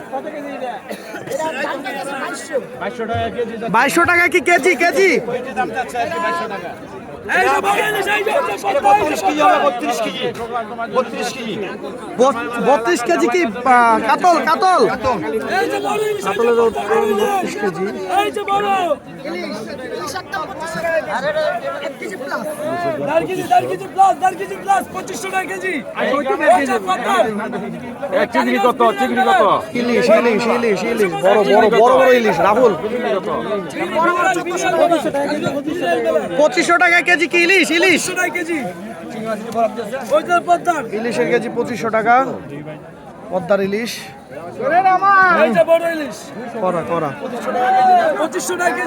2200 টাকা কি KG? KG 32 KG কি কাতল? কাতল কাতলের 32 কেজি। ইলিশ ইলিশ ইলিশ ইলিশ বড় বড় বড় বড় ইলিশ রাহুল 2500 টাকা কেজি কি ইলিশ? ইলিশ ইলিশের কেজি 2500 টাকা। পদ্মার ইলিশ করা করা 2500 টাকা।